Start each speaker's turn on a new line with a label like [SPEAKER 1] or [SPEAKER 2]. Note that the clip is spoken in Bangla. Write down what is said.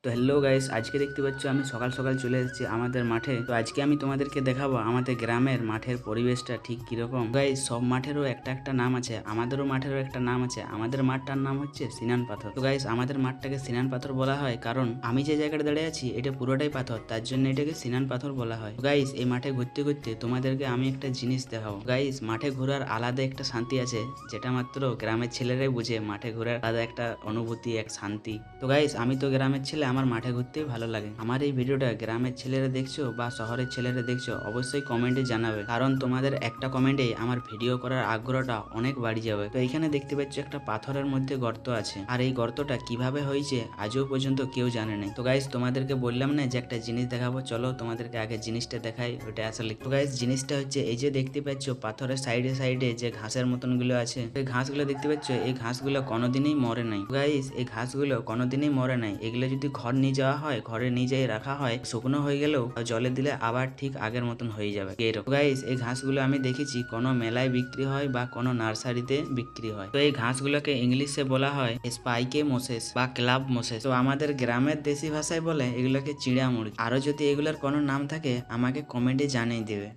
[SPEAKER 1] তো হ্যালো গাইস, আজকে দেখতে পাচ্ছ আমি সকাল সকাল চলে এসেছি আমাদের মাঠে। তো আজকে আমি তোমাদেরকে দেখাবো আমাদের গ্রামের মাঠের পরিবেশটা ঠিক কিরকম। গাইস, সব মাঠেরও একটা একটা নাম আছে, আমাদেরও মাঠেরও একটা নাম আছে। আমাদের মাঠটার নাম হচ্ছে সিনান পাথর। তো গাইস, আমাদের মাঠটাকে সিনান পাথর বলা হয় কারণ আমি যে জায়গাটা দাঁড়িয়ে আছি এটা পুরোটাই পাথর, তার জন্য এটাকে সিনান পাথর বলা হয়। গাইস, এই মাঠে ঘুরতে ঘুরতে তোমাদেরকে আমি একটা জিনিস দেখাবো। গাইস, মাঠে ঘোরার আলাদা একটা শান্তি আছে, যেটা মাত্র গ্রামের ছেলেরাই বুঝে। মাঠে ঘোরার আলাদা একটা অনুভূতি, এক শান্তি। তো গাইস, আমি তো গ্রামের ছেলে, আমার মাঠে ঘুরতেই ভালো লাগে। আমার এই ভিডিওটা গ্রামের ছেলেরা দেখছো বা শহরের ছেলেরা দেখছো, অবশ্যই কমেন্টে জানাবে, কারণ তোমাদের একটা কমেন্টে আমার ভিডিও করার আগ্রহটা অনেক বাড়ি যাবে। তো এখানে দেখতে পাচ্ছ একটা পাথরের মধ্যে গর্ত আছে, আর এই গর্তটা কিভাবে হয়েছে আজও পর্যন্ত কেউ জানে না। তো গাইস, তোমাদেরকে বললাম না যে একটা জিনিস দেখাবো, চলো তোমাদেরকে আগে জিনিসটা দেখাই, ওটা আসলে। তো গাইস, জিনিসটা হচ্ছে এই যে দেখতে পাচ্ছ পাথরের সাইডে সাইডে যে ঘাসের মতন গুলো আছে, এই ঘাসগুলো দেখতে পাচ্ছ, এই ঘাসগুলো কোনোদিনই মরে নাই। গাইস, এই ঘাসগুলো কোনোদিনই মরে নাই। এগুলো যদি ঘর নিয়ে যাওয়া হয়, ঘরে নিয়ে যেয়ে রাখা হয়, শুকনো হয়ে গেলেও জলে দিলে আবার ঠিক আগের মতন হয়ে যাবে এরকম। গাইস, এই ঘাসগুলো আমি দেখেছি কোনো মেলায় বিক্রি হয় বা কোনো নার্সারিতে বিক্রি হয়। তো এই ঘাসগুলোকে ইংলিশে বলা হয় স্পাইকে মোসেস বা ক্লাব মোসেস। তো আমাদের গ্রামের দেশি ভাষায় বলে এগুলোকে চিড়া মুড়ি। আরো যদি এগুলোর কোনো নাম থাকে আমাকে কমেন্টে জানিয়ে দেবে।